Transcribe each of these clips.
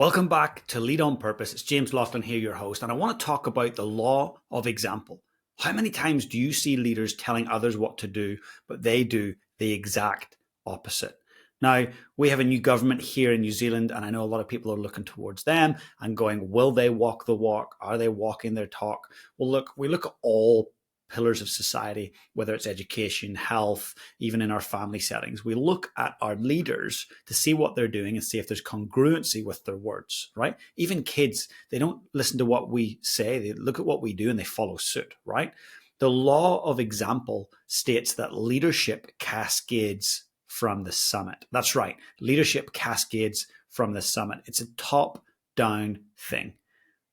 Welcome back to Lead on Purpose. It's James Laughlin here, your host, and I want to talk about the law of example. How many times do you see leaders telling others what to do, but they do the exact opposite? Now, we have a new government here in New Zealand, and I know a lot of people are looking towards them and going, will they walk the walk? Are they walking their talk? Well, look, we look at all pillars of society, whether it's education, health, even in our family settings. We look at our leaders to see what they're doing and see if there's congruency with their words, right? Even kids, they don't listen to what we say, they look at what we do and they follow suit, right? The law of example states that leadership cascades from the summit. That's right, leadership cascades from the summit. It's a top-down thing.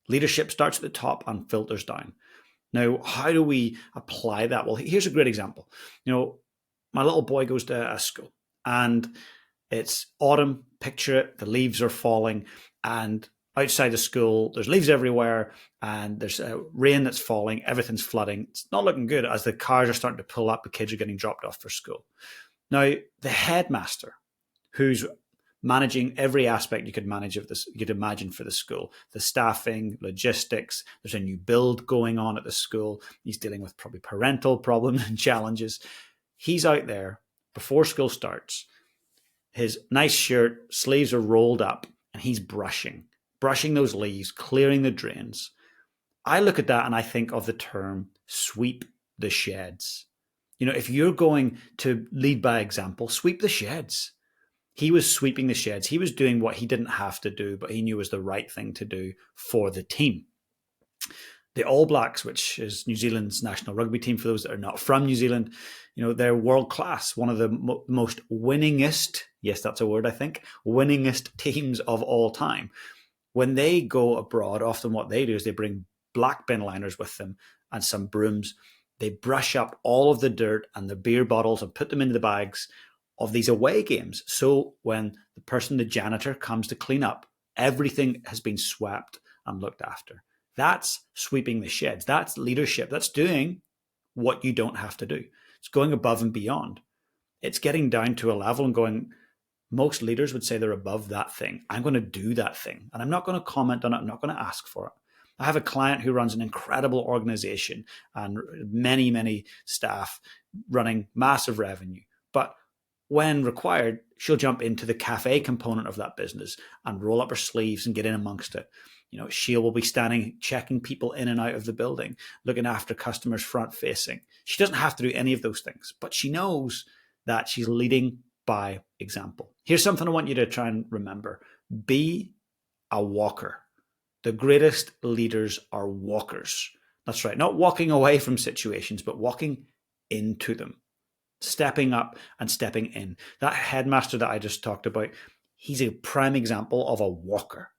Leadership starts at the top and filters down. Now, how do we apply that? Well, here's a great example. My little boy goes to a school and it's autumn, picture it, the leaves are falling, and outside the school, there's leaves everywhere and there's rain that's falling, everything's flooding. It's not looking good as the cars are starting to pull up, the kids are getting dropped off for school. Now, the headmaster, who's managing every aspect you could manage of this, you could imagine for the school, the staffing, logistics. There's a new build going on at the school. He's dealing with probably parental problems and challenges. He's out there before school starts. His nice shirt, sleeves are rolled up, and he's brushing those leaves, clearing the drains. I look at that and I think of the term sweep the sheds. If you're going to lead by example, sweep the sheds. He was sweeping the sheds. He was doing what he didn't have to do, but he knew was the right thing to do for the team. The All Blacks, which is New Zealand's national rugby team, for those that are not from New Zealand, they're world class. One of the most winningest, yes, that's a word, I think, winningest teams of all time. When they go abroad, often what they do is they bring black bin liners with them and some brooms. They brush up all of the dirt and the beer bottles and put them into the bags of these away games. So when the janitor comes to clean up, everything has been swept and looked after. That's sweeping the sheds. That's leadership. That's doing what you don't have to do. It's going above and beyond. It's getting down to a level and going, most leaders would say they're above that thing. I'm going to do that thing. And I'm not going to comment on it. I'm not going to ask for it. I have a client who runs an incredible organization and many, many staff running massive revenue. But when required, she'll jump into the cafe component of that business and roll up her sleeves and get in amongst it. She will be standing, checking people in and out of the building, looking after customers front facing. She doesn't have to do any of those things, but she knows that she's leading by example. Here's something I want you to try and remember. Be a walker. The greatest leaders are walkers. That's right. Not walking away from situations, but walking into them. Stepping up and stepping in. That headmaster that I just talked about, he's a prime example of a walker.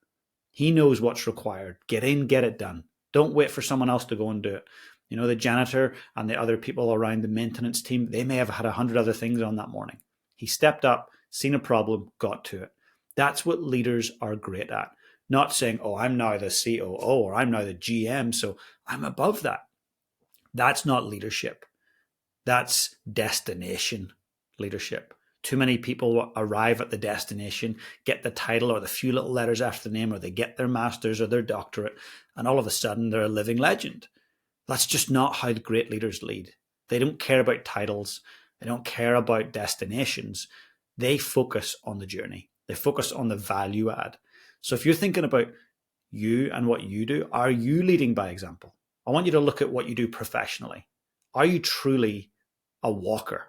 He knows what's required. Get in, get it done. Don't wait for someone else to go and do it. The janitor and the other people around the maintenance team, they may have had 100 other things on that morning. He stepped up, seen a problem, got to it. That's what leaders are great at. Not saying, oh, I'm now the COO or I'm now the GM, so I'm above that. That's not leadership. That's destination leadership. Too many people arrive at the destination, get the title or the few little letters after the name, or they get their master's or their doctorate, and all of a sudden they're a living legend. That's just not how the great leaders lead. They don't care about titles. They don't care about destinations. They focus on the journey. They focus on the value add. So if you're thinking about you and what you do, are you leading by example? I want you to look at what you do professionally. Are you truly a walker?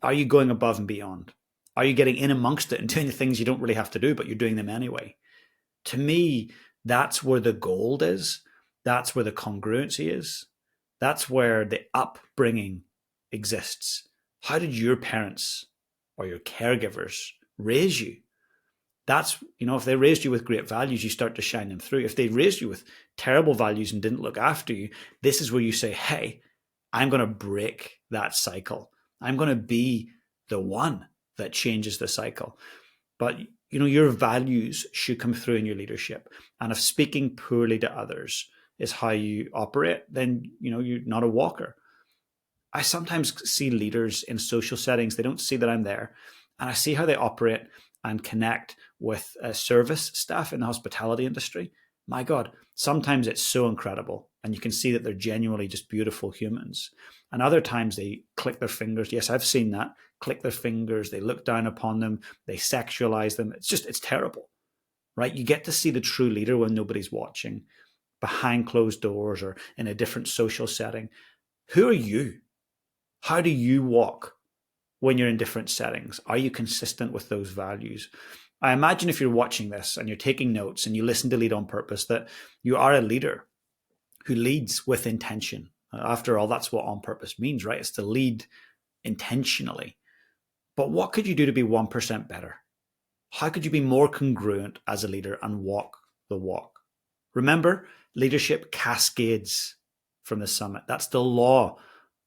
Are you going above and beyond? Are you getting in amongst it and doing the things you don't really have to do, but you're doing them anyway? To me, that's where the gold is. That's where the congruency is. That's where the upbringing exists. How did your parents or your caregivers raise you? That's, if they raised you with great values, you start to shine them through. If they raised you with terrible values and didn't look after you, this is where you say, hey, I'm going to break that cycle. I'm going to be the one that changes the cycle. But, your values should come through in your leadership. And if speaking poorly to others is how you operate, then, you're not a walker. I sometimes see leaders in social settings, they don't see that I'm there. And I see how they operate and connect with service staff in the hospitality industry, my God, sometimes it's so incredible. And you can see that they're genuinely just beautiful humans. And other times they click their fingers. Yes, I've seen that. Click their fingers. They look down upon them. They sexualize them. It's terrible, right? You get to see the true leader when nobody's watching, behind closed doors or in a different social setting. Who are you? How do you walk when you're in different settings? Are you consistent with those values? I imagine if you're watching this and you're taking notes and you listen to Lead on Purpose, that you are a leader who leads with intention. After all, that's what on purpose means, right? It's to lead intentionally. But what could you do to be 1% better? How could you be more congruent as a leader and walk the walk? Remember, leadership cascades from the summit. That's the law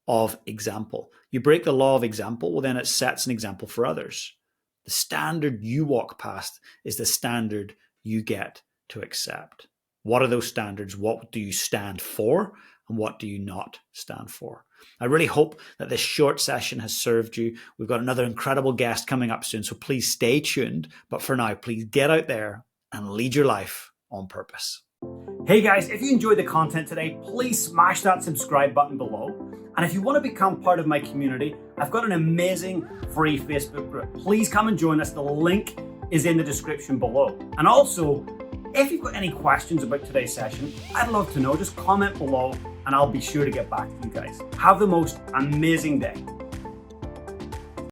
of example. You break the law of example, well, then it sets an example for others. The standard you walk past is the standard you get to accept. What are those standards? What do you stand for? And what do you not stand for? I really hope that this short session has served you. We've got another incredible guest coming up soon, so please stay tuned. But for now, please get out there and lead your life on purpose. Hey guys, if you enjoyed the content today, please smash that subscribe button below. And if you want to become part of my community, I've got an amazing free Facebook group. Please come and join us. The link is in the description below. And also, if you've got any questions about today's session, I'd love to know. Just comment below and I'll be sure to get back to you guys. Have the most amazing day.